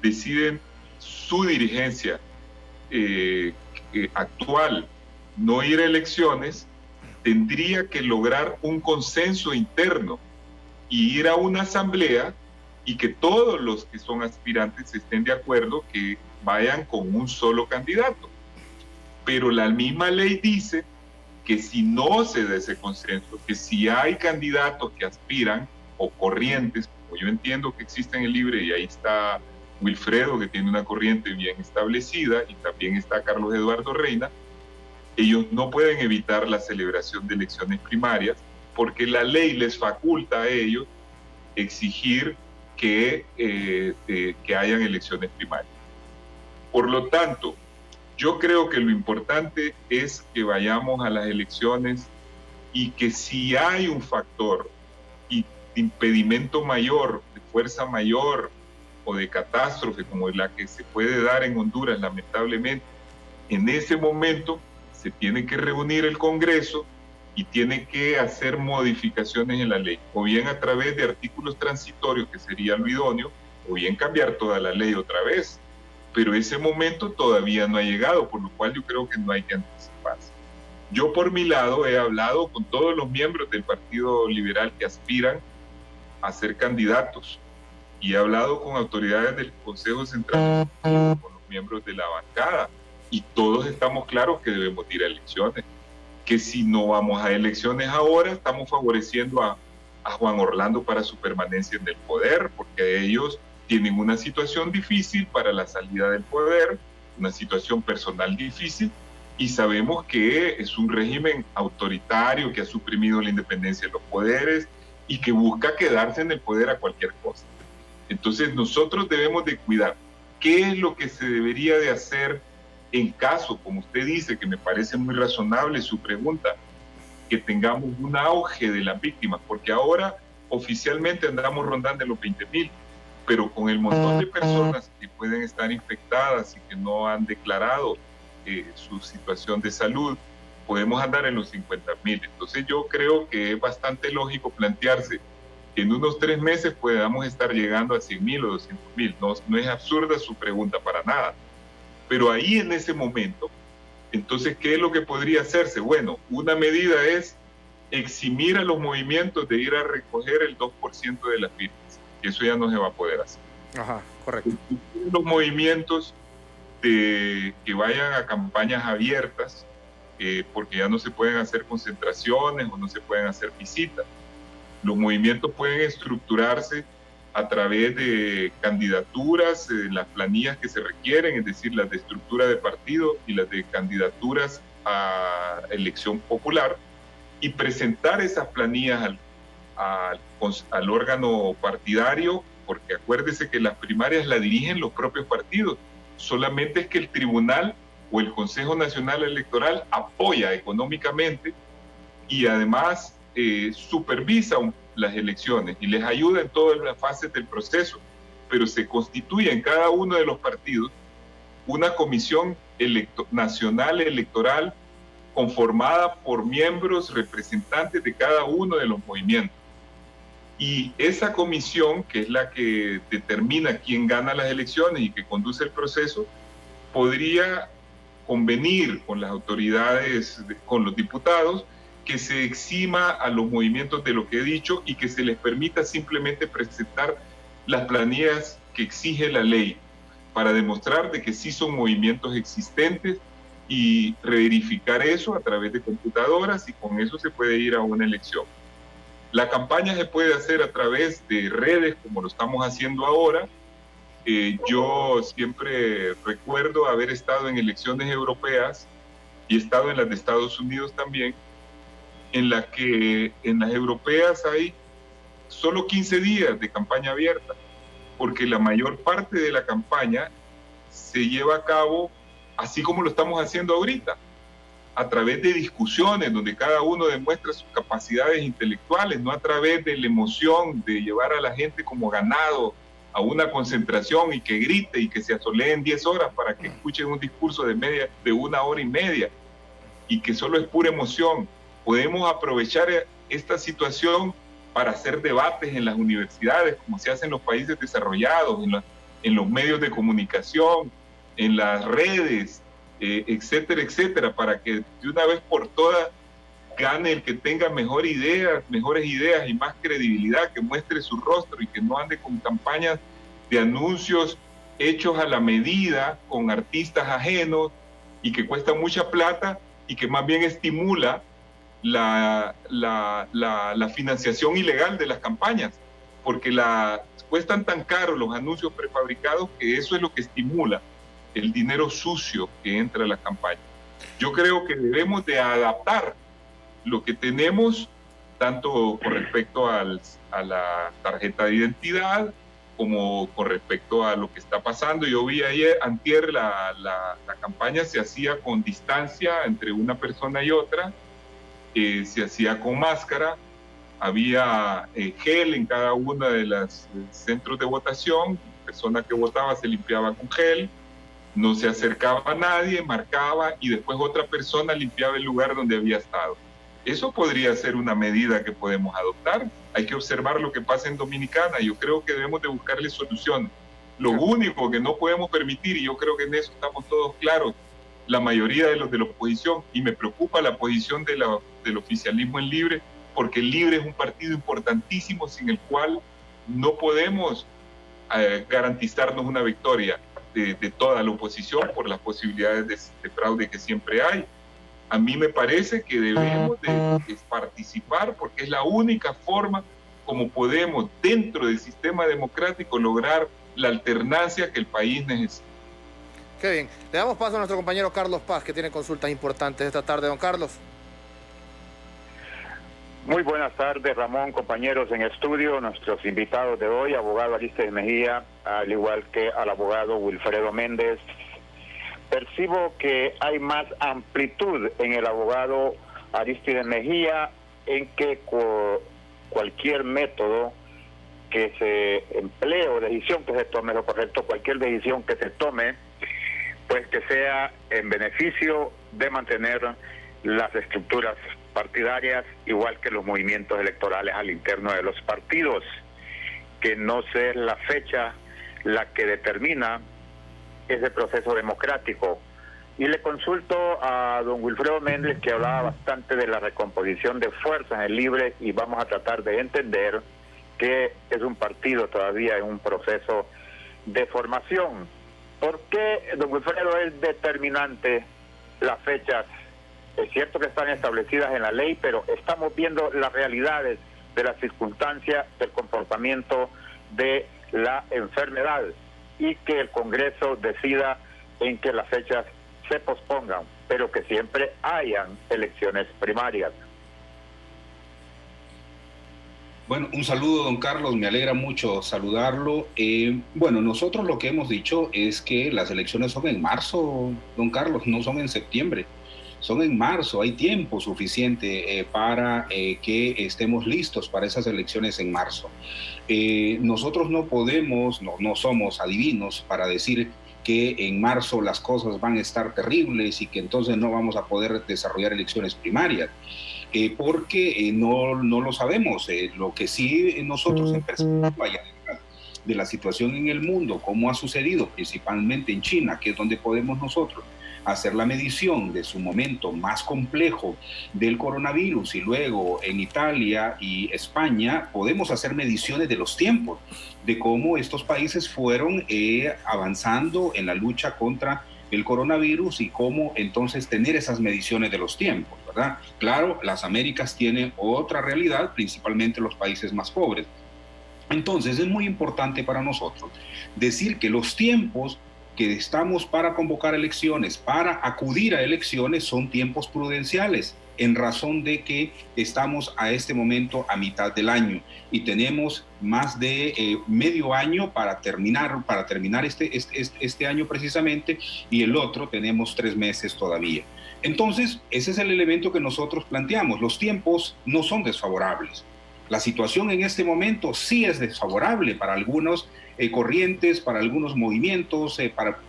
deciden su dirigencia actual no ir a elecciones, tendría que lograr un consenso interno y ir a una asamblea y que todos los que son aspirantes estén de acuerdo que vayan con un solo candidato. Pero la misma ley dice que si no se da ese consenso, que si hay candidatos que aspiran o corrientes, como yo entiendo que existen en el Libre, y ahí está Wilfredo, que tiene una corriente bien establecida, y también está Carlos Eduardo Reina, ellos no pueden evitar la celebración de elecciones primarias porque la ley les faculta a ellos exigir que hayan elecciones primarias. Por lo tanto, yo creo que lo importante es que vayamos a las elecciones y que si hay un factor de impedimento mayor, de fuerza mayor o de catástrofe como la que se puede dar en Honduras, lamentablemente, en ese momento se tiene que reunir el Congreso y tiene que hacer modificaciones en la ley, o bien a través de artículos transitorios, que sería lo idóneo, o bien cambiar toda la ley otra vez. Pero ese momento todavía no ha llegado, por lo cual yo creo que no hay que anticiparse. Yo por mi lado he hablado con todos los miembros del Partido Liberal que aspiran a ser candidatos y he hablado con autoridades del Consejo Central, con los miembros de la bancada, y todos estamos claros que debemos ir a elecciones, que si no vamos a elecciones ahora estamos favoreciendo a Juan Orlando para su permanencia en el poder, porque ellos tienen una situación difícil para la salida del poder, una situación personal difícil, y sabemos que es un régimen autoritario que ha suprimido la independencia de los poderes y que busca quedarse en el poder a cualquier costa. Entonces nosotros debemos de cuidar qué es lo que se debería de hacer en caso, como usted dice, que me parece muy razonable su pregunta, que tengamos un auge de las víctimas, porque ahora oficialmente andamos rondando los 20,000, pero con el montón de personas que pueden estar infectadas y que no han declarado su situación de salud, podemos andar en los 50,000. Entonces yo creo que es bastante lógico plantearse que en unos 3 meses podamos estar llegando a 100,000 o 200,000. No es absurda su pregunta para nada. Pero ahí en ese momento, entonces, ¿qué es lo que podría hacerse? Bueno, una medida es eximir a los movimientos de ir a recoger el 2% de las firmas. Eso ya no se va a poder hacer. Ajá, correcto. Los movimientos que vayan a campañas abiertas, porque ya no se pueden hacer concentraciones o no se pueden hacer visitas. Los movimientos pueden estructurarse a través de candidaturas, las planillas que se requieren, es decir, las de estructura de partido y las de candidaturas a elección popular, y presentar esas planillas al órgano partidario, porque acuérdese que las primarias las dirigen los propios partidos, solamente es que el tribunal o el Consejo Nacional Electoral apoya económicamente y además supervisa las elecciones y les ayuda en todas las fases del proceso, pero se constituye en cada uno de los partidos una comisión nacional electoral conformada por miembros representantes de cada uno de los movimientos. Y esa comisión, que es la que determina quién gana las elecciones y que conduce el proceso, podría convenir con las autoridades, con los diputados, que se exima a los movimientos de lo que he dicho y que se les permita simplemente presentar las planillas que exige la ley para demostrar de que sí son movimientos existentes y verificar eso a través de computadoras, y con eso se puede ir a una elección. La campaña se puede hacer a través de redes, como lo estamos haciendo ahora. Yo siempre recuerdo haber estado en elecciones europeas y he estado en las de Estados Unidos también, en las que en las europeas hay solo 15 días de campaña abierta, porque la mayor parte de la campaña se lleva a cabo así como lo estamos haciendo ahorita, a través de discusiones donde cada uno demuestra sus capacidades intelectuales, no a través de la emoción de llevar a la gente como ganado a una concentración y que grite y que se asoleen 10 horas para que escuchen un discurso de 1 hora y media y que solo es pura emoción. Podemos aprovechar esta situación para hacer debates en las universidades, como se hace en los países desarrollados, en los medios de comunicación, en las redes, etcétera, etcétera, para que de una vez por todas gane el que tenga mejores ideas y más credibilidad, que muestre su rostro y que no ande con campañas de anuncios hechos a la medida, con artistas ajenos y que cuestan mucha plata y que más bien estimula la financiación ilegal de las campañas, porque cuestan tan caros los anuncios prefabricados que eso es lo que estimula el dinero sucio que entra a la campaña. Yo creo que debemos de adaptar lo que tenemos, tanto con respecto a la tarjeta de identidad, como con respecto a lo que está pasando. Yo vi antier la campaña se hacía con distancia entre una persona y otra, se hacía con máscara, había gel en cada uno de los centros de votación, la persona que votaba se limpiaba con gel, no se acercaba a nadie, marcaba y después otra persona limpiaba el lugar donde había estado. Eso podría ser una medida que podemos adoptar. Hay que observar lo que pasa en Dominicana. Yo creo que debemos de buscarle soluciones. Lo único que no podemos permitir, y yo creo que en eso estamos todos claros, la mayoría de los de la oposición, y me preocupa la posición del oficialismo en Libre, porque Libre es un partido importantísimo sin el cual no podemos garantizarnos una victoria de toda la oposición por las posibilidades de fraude que siempre hay. A mí me parece que debemos de participar porque es la única forma como podemos dentro del sistema democrático lograr la alternancia que el país necesita. Qué bien. Le damos paso a nuestro compañero Carlos Paz, que tiene consultas importantes esta tarde. Don Carlos. Muy buenas tardes, Ramón, compañeros en estudio, nuestros invitados de hoy, abogado Arístides Mejía, al igual que al abogado Wilfredo Méndez. Percibo que hay más amplitud en el abogado Arístides Mejía, en que cualquier método que se emplee o decisión que se tome, lo correcto, cualquier decisión que se tome, pues que sea en beneficio de mantener las estructuras partidarias, igual que los movimientos electorales al interno de los partidos, que no sea la fecha la que determina ese proceso democrático. Y le consulto a don Wilfredo Méndez, que hablaba bastante de la recomposición de fuerzas en el Libre, y vamos a tratar de entender que es un partido todavía en un proceso de formación. ¿Por qué, don Wilfredo, es determinante las fechas? Es cierto que están establecidas en la ley, pero estamos viendo las realidades de las circunstancias, del comportamiento de la enfermedad, y que el Congreso decida en que las fechas se pospongan, pero que siempre hayan elecciones primarias. Bueno, un saludo, don Carlos, me alegra mucho saludarlo. Bueno, nosotros lo que hemos dicho es que las elecciones son en marzo, don Carlos, no son en septiembre. Son en marzo, hay tiempo suficiente para que estemos listos para esas elecciones en marzo. Nosotros no podemos, no somos adivinos para decir que en marzo las cosas van a estar terribles y que entonces no vamos a poder desarrollar elecciones primarias, porque no lo sabemos. Lo que sí nosotros en perspectiva de la situación en el mundo, como ha sucedido principalmente en China, que es donde podemos nosotros hacer la medición de su momento más complejo del coronavirus, y luego en Italia y España podemos hacer mediciones de los tiempos, de cómo estos países fueron avanzando en la lucha contra el coronavirus y cómo entonces tener esas mediciones de los tiempos, ¿verdad? Claro, las Américas tienen otra realidad, principalmente los países más pobres. Entonces es muy importante para nosotros decir que los tiempos que estamos para convocar elecciones, para acudir a elecciones, son tiempos prudenciales, en razón de que estamos a este momento a mitad del año y tenemos más de medio año para terminar este año precisamente, y el otro tenemos 3 meses todavía. Entonces, ese es el elemento que nosotros planteamos. Los tiempos no son desfavorables. La situación en este momento sí es desfavorable para algunos corrientes, para algunos movimientos,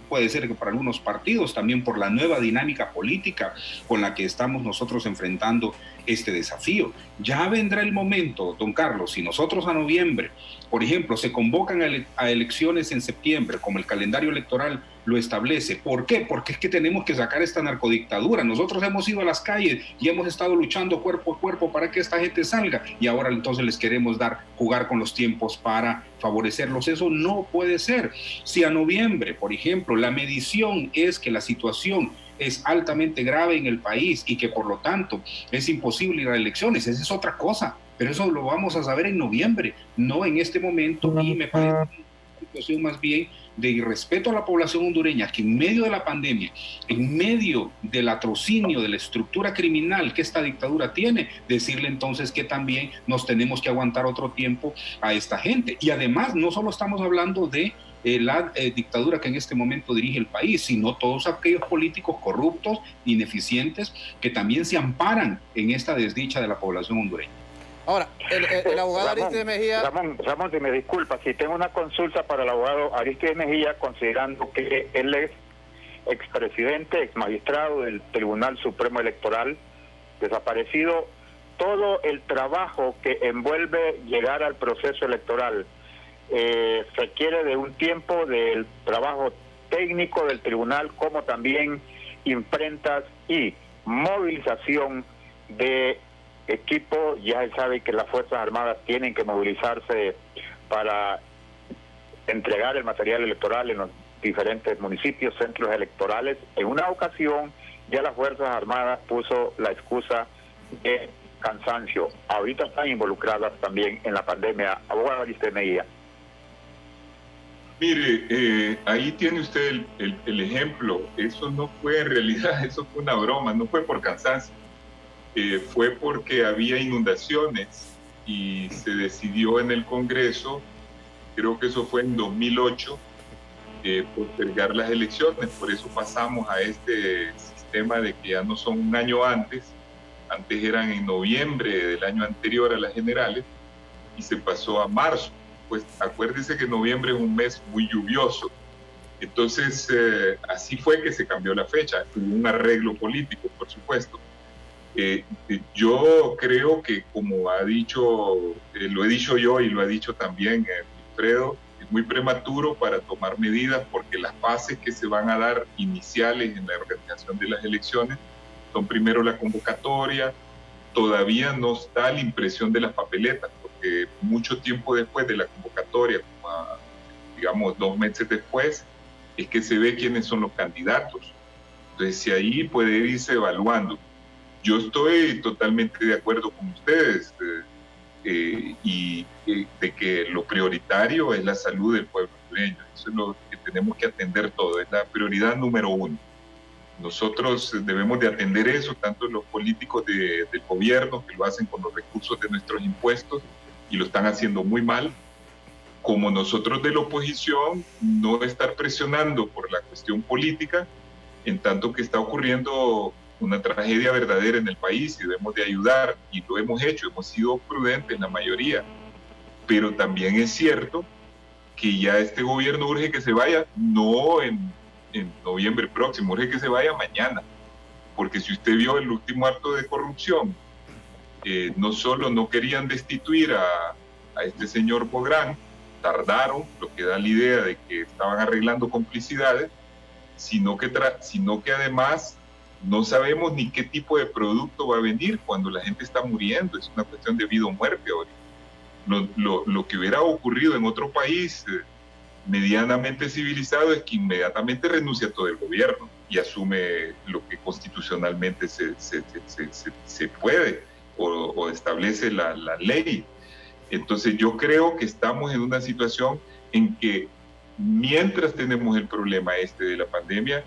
puede ser que para algunos partidos, también por la nueva dinámica política con la que estamos nosotros enfrentando este desafío. Ya vendrá el momento, don Carlos, si nosotros a noviembre, por ejemplo, se convocan a elecciones en septiembre, como el calendario electoral lo establece. ¿Por qué? Porque es que tenemos que sacar esta narcodictadura. Nosotros hemos ido a las calles y hemos estado luchando cuerpo a cuerpo para que esta gente salga, y ahora entonces les queremos jugar con los tiempos para favorecerlos. Eso no puede ser. Si a noviembre, por ejemplo, la medición es que la situación es altamente grave en el país y que por lo tanto es imposible ir a elecciones, esa es otra cosa, pero eso lo vamos a saber en noviembre, no en este momento. Y me parece una situación más bien de irrespeto a la población hondureña, que en medio de la pandemia, en medio del atrocinio de la estructura criminal que esta dictadura tiene, decirle entonces que también nos tenemos que aguantar otro tiempo a esta gente. Y además no solo estamos hablando de la dictadura que en este momento dirige el país, sino todos aquellos políticos corruptos, ineficientes, que también se amparan en esta desdicha de la población hondureña. Ahora, el abogado Arístides Mejía... Ramón, si me disculpa, si tengo una consulta para el abogado Arístides Mejía, considerando que él es expresidente, exmagistrado del Tribunal Supremo Electoral, desaparecido. Todo el trabajo que envuelve llegar al proceso electoral requiere de un tiempo del trabajo técnico del tribunal, como también imprentas y movilización de equipo. Ya se sabe que las Fuerzas Armadas tienen que movilizarse para entregar el material electoral en los diferentes municipios, centros electorales. En una ocasión ya las Fuerzas Armadas puso la excusa de cansancio. Ahorita están involucradas también en la pandemia. Abogado Aristóteles Mejía. Mire, ahí tiene usted el ejemplo. Eso no fue en realidad, eso fue una broma, no fue por cansancio. Fue porque había inundaciones y se decidió en el Congreso, creo que eso fue en 2008, postergar las elecciones. Por eso pasamos a este sistema de que ya no son un año antes eran en noviembre del año anterior a las generales, y se pasó a marzo. Pues acuérdese que noviembre es un mes muy lluvioso. Entonces, así fue que se cambió la fecha. Hubo un arreglo político, por supuesto. Yo creo que, como ha dicho, lo he dicho yo y lo ha dicho también Wilfredo, es muy prematuro para tomar medidas, porque las fases que se van a dar iniciales en la organización de las elecciones son primero la convocatoria. Todavía no está la impresión de las papeletas, porque mucho tiempo después de la convocatoria, como digamos 2 meses después, es que se ve quiénes son los candidatos. Entonces, si ahí puede irse evaluando. Yo estoy totalmente de acuerdo con ustedes y de que lo prioritario es la salud del pueblo hondureño. Eso es lo que tenemos que atender todo, es la prioridad número 1. Nosotros debemos de atender eso, tanto los políticos del gobierno, que lo hacen con los recursos de nuestros impuestos y lo están haciendo muy mal, como nosotros de la oposición, no estar presionando por la cuestión política, en tanto que está ocurriendo una tragedia verdadera en el país y debemos de ayudar, y lo hemos hecho, hemos sido prudentes la mayoría, pero también es cierto que ya este gobierno urge que se vaya, no en noviembre próximo, urge que se vaya mañana, porque si usted vio el último acto de corrupción, no solo no querían destituir a este señor Bográn, tardaron, lo que da la idea de que estaban arreglando complicidades, sino que además no sabemos ni qué tipo de producto va a venir cuando la gente está muriendo. Es una cuestión de vida o muerte ahorita. Lo que hubiera ocurrido en otro país medianamente civilizado es que inmediatamente renuncia todo el gobierno y asume lo que constitucionalmente se puede o establece la ley. Entonces yo creo que estamos en una situación en que mientras tenemos el problema de la pandemia,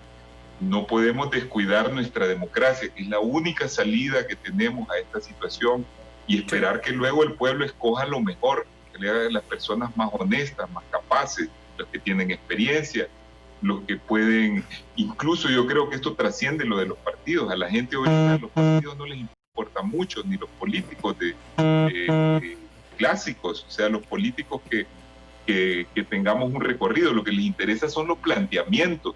no podemos descuidar nuestra democracia, que es la única salida que tenemos a esta situación, y esperar que luego el pueblo escoja lo mejor, que le hagan las personas más honestas, más capaces, los que tienen experiencia, los que pueden, incluso yo creo que esto trasciende lo de los partidos. A la gente hoy los partidos no les importa mucho, ni los políticos clásicos, o sea, los políticos que tengamos un recorrido. Lo que les interesa son los planteamientos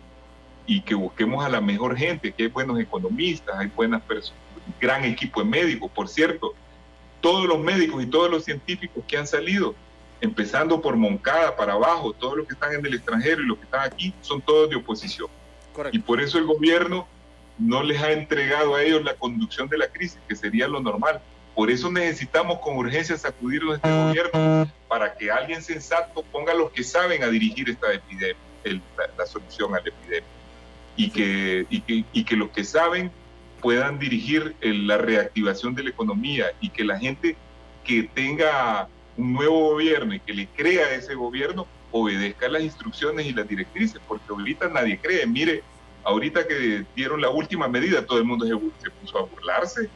y que busquemos a la mejor gente, que hay buenos economistas, hay buenas personas, gran equipo de médicos. Por cierto, todos los médicos y todos los científicos que han salido, empezando por Moncada para abajo, todos los que están en el extranjero y los que están aquí, son todos de oposición. Correcto. Y por eso el gobierno no les ha entregado a ellos la conducción de la crisis, que sería lo normal. Por eso necesitamos con urgencia sacudir nuestro gobierno, para que alguien sensato ponga a los que saben a dirigir esta epidemia, la solución a la epidemia. Y que los que saben puedan dirigir la reactivación de la economía, y que la gente que tenga un nuevo gobierno y que le crea a ese gobierno obedezca las instrucciones y las directrices, porque ahorita nadie cree. Mire, ahorita que dieron la última medida, todo el mundo se puso a burlarse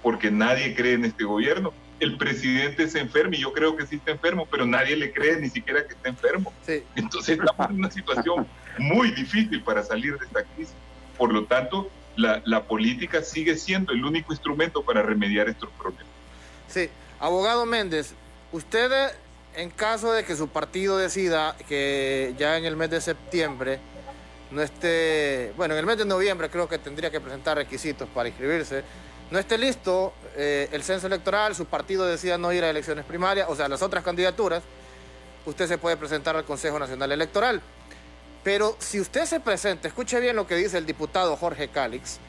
porque nadie cree en este gobierno. El presidente se enferma, y yo creo que sí está enfermo, pero nadie le cree ni siquiera que está enfermo. Sí. Entonces estamos en una situación muy difícil para salir de esta crisis. Por lo tanto, la política sigue siendo el único instrumento para remediar estos problemas. Sí. Abogado Méndez, usted, en caso de que su partido decida que ya en el mes de septiembre no esté, bueno, en el mes de noviembre creo que tendría que presentar requisitos para inscribirse, no esté listo el censo electoral, su partido decida no ir a elecciones primarias, o sea, las otras candidaturas, usted se puede presentar al Consejo Nacional Electoral. Pero si usted se presenta, escuche bien lo que dice el diputado Jorge Calix,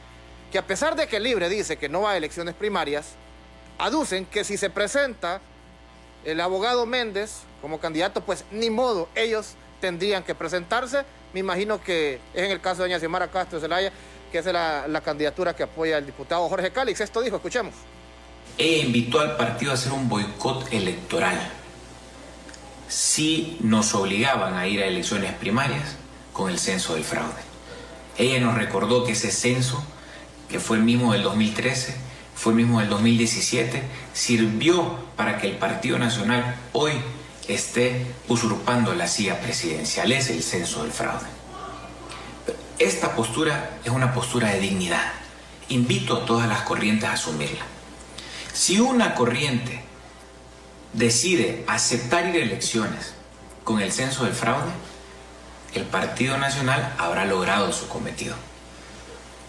que a pesar de que Libre dice que no va a elecciones primarias, aducen que si se presenta el abogado Méndez como candidato, pues ni modo, ellos tendrían que presentarse. Me imagino que es en el caso de doña Xiomara Castro Zelaya, que es la candidatura que apoya el diputado Jorge Calix. Esto dijo, escuchemos. Ella invitó al partido a hacer un boicot electoral si nos obligaban a ir a elecciones primarias con el censo del fraude. Ella nos recordó que ese censo, que fue el mismo del 2013, fue el mismo del 2017, sirvió para que el Partido Nacional hoy esté usurpando la silla presidencial. Es el censo del fraude. Esta postura es una postura de dignidad. Invito a todas las corrientes a asumirla. Si una corriente decide aceptar ir a elecciones con el censo del fraude, el Partido Nacional habrá logrado su cometido.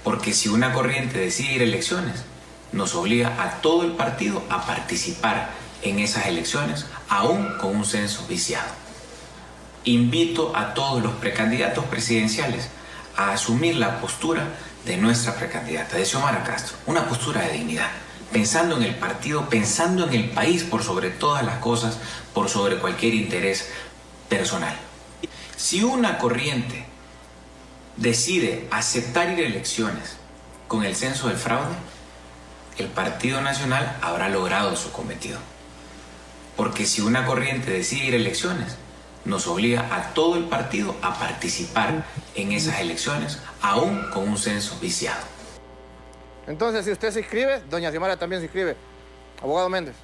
Porque si una corriente decide ir a elecciones, nos obliga a todo el partido a participar en esas elecciones, aún con un censo viciado. Invito a todos los precandidatos presidenciales a asumir la postura de nuestra precandidata, de Xiomara Castro, una postura de dignidad, pensando en el partido, pensando en el país por sobre todas las cosas, por sobre cualquier interés personal. Si una corriente decide aceptar ir a elecciones con el censo del fraude, el Partido Nacional habrá logrado su cometido. Porque si una corriente decide ir a elecciones, nos obliga a todo el partido a participar en esas elecciones, aún con un censo viciado. Entonces, si usted se inscribe, doña Xiomara también se inscribe. Abogado Méndez.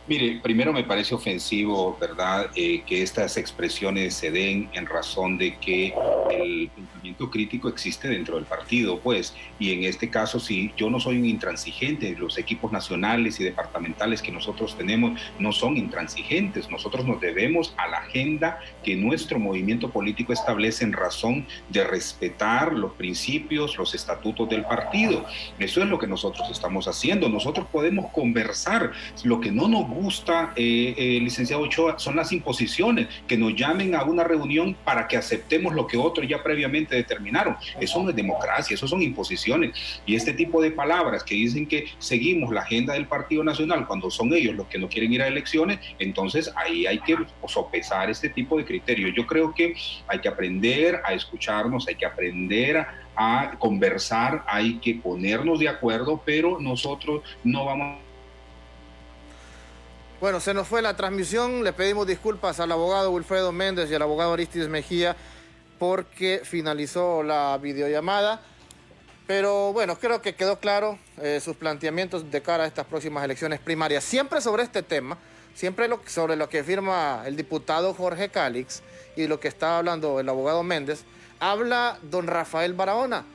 Mire, primero me parece ofensivo, ¿verdad?, que estas expresiones se den en razón de que el pensamiento crítico existe dentro del partido, pues, y en este caso, sí, yo no soy un intransigente, los equipos nacionales y departamentales que nosotros tenemos no son intransigentes, nosotros nos debemos a la agenda que nuestro movimiento político establece en razón de respetar los principios, los estatutos del partido. Eso es lo que nosotros estamos haciendo. Nosotros podemos conversar. Lo que no nos gusta, licenciado Ochoa, son las imposiciones, que nos llamen a una reunión para que aceptemos lo que otros ya previamente determinaron. Eso no es democracia, eso son imposiciones. Y este tipo de palabras que dicen que seguimos la agenda del Partido Nacional cuando son ellos los que no quieren ir a elecciones, entonces ahí hay que sopesar este tipo de criterios. Yo creo que hay que aprender a escucharnos, hay que aprender a conversar, hay que ponernos de acuerdo, pero nosotros no vamos. Bueno, se nos fue la transmisión. Le pedimos disculpas al abogado Wilfredo Méndez y al abogado Aristides Mejía porque finalizó la videollamada. Pero bueno, creo que quedó claro sus planteamientos de cara a estas próximas elecciones primarias. Siempre sobre este tema, siempre sobre lo que firma el diputado Jorge Calix y lo que está hablando el abogado Méndez, habla don Rafael Barahona.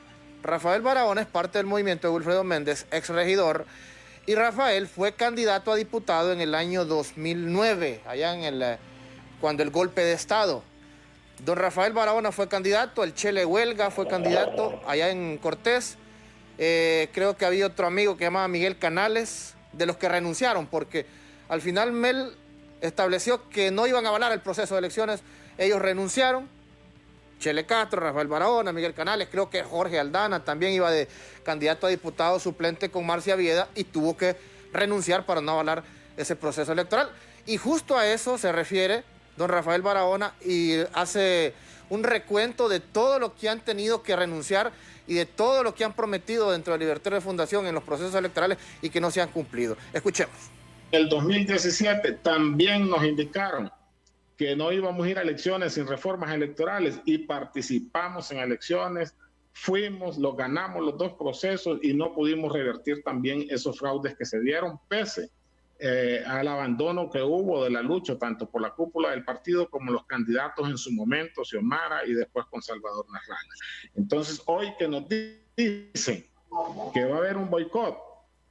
Rafael Barahona es parte del movimiento de Wilfredo Méndez, ex regidor. Y Rafael fue candidato a diputado en el año 2009, allá cuando el golpe de Estado. Don Rafael Barahona fue candidato, el Chele Huelga fue candidato allá en Cortés. Creo que había otro amigo que se llamaba Miguel Canales, de los que renunciaron, porque al final Mel estableció que no iban a avalar el proceso de elecciones. Ellos renunciaron. Chele Castro, Rafael Barahona, Miguel Canales, creo que Jorge Aldana también iba de candidato a diputado suplente con Marcia Vieda y tuvo que renunciar para no avalar ese proceso electoral. Y justo a eso se refiere don Rafael Barahona y hace un recuento de todo lo que han tenido que renunciar y de todo lo que han prometido dentro de Libertario de Fundación en los procesos electorales y que no se han cumplido. Escuchemos. En el 2017 también nos indicaron que no íbamos a ir a elecciones sin reformas electorales y participamos en elecciones, fuimos, los ganamos los dos procesos y no pudimos revertir también esos fraudes que se dieron pese al abandono que hubo de la lucha tanto por la cúpula del partido como los candidatos en su momento, Xiomara y después con Salvador Narrala. Entonces hoy que nos dicen que va a haber un boicot,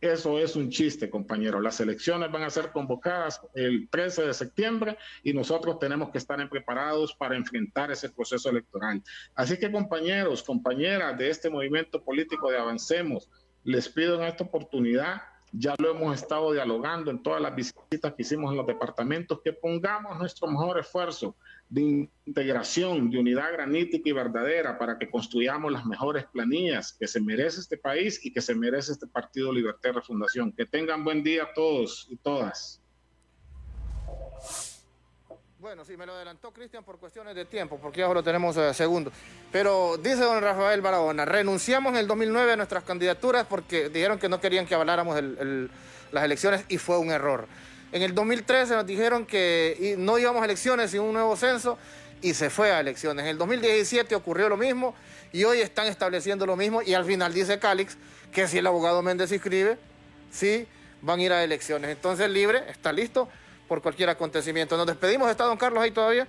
Eso es un chiste, compañeros. Las elecciones van a ser convocadas el 13 de septiembre y nosotros tenemos que estar preparados para enfrentar ese proceso electoral. Así que, compañeros, compañeras de este movimiento político de Avancemos, les pido en esta oportunidad, ya lo hemos estado dialogando en todas las visitas que hicimos en los departamentos, que pongamos nuestro mejor esfuerzo de integración, de unidad granítica y verdadera para que construyamos las mejores planillas que se merece este país y que se merece este Partido Libertad y Refundación. Que tengan buen día todos y todas. Bueno, sí, me lo adelantó Cristian por cuestiones de tiempo, porque ya solo tenemos segundos. Pero dice don Rafael Barahona, renunciamos en el 2009 a nuestras candidaturas porque dijeron que no querían que avaláramos las elecciones y fue un error. En el 2013 nos dijeron que no íbamos a elecciones sin un nuevo censo y se fue a elecciones. En el 2017 ocurrió lo mismo y hoy están estableciendo lo mismo y al final dice Calix que si el abogado Méndez inscribe, sí van a ir a elecciones. Entonces Libre está listo por cualquier acontecimiento. Nos despedimos. ¿Está don Carlos ahí todavía?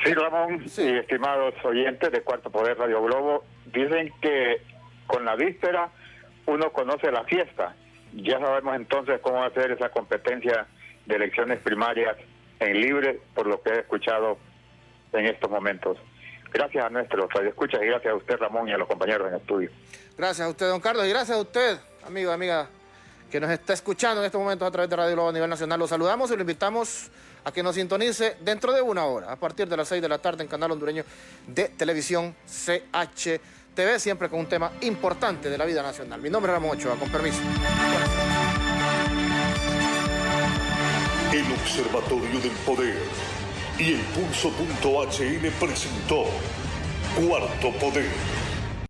Sí, Ramón, Sí. Y estimados oyentes de Cuarto Poder Radio Globo, dicen que con la víspera uno conoce la fiesta. Ya sabemos entonces cómo va a ser esa competencia de elecciones primarias en Libre, por lo que he escuchado en estos momentos. Gracias a nuestros radioescuchas y gracias a usted, Ramón, y a los compañeros en el estudio. Gracias a usted, don Carlos, y gracias a usted, amigo y amiga, que nos está escuchando en estos momentos a través de Radio Globo a nivel nacional. Lo saludamos y lo invitamos a que nos sintonice dentro de una hora, a partir de las 6 de la tarde en Canal Hondureño de Televisión CHTV, siempre con un tema importante de la vida nacional. Mi nombre es Ramón Ochoa, con permiso. El Observatorio del Poder y el Pulso.hn presentó Cuarto Poder.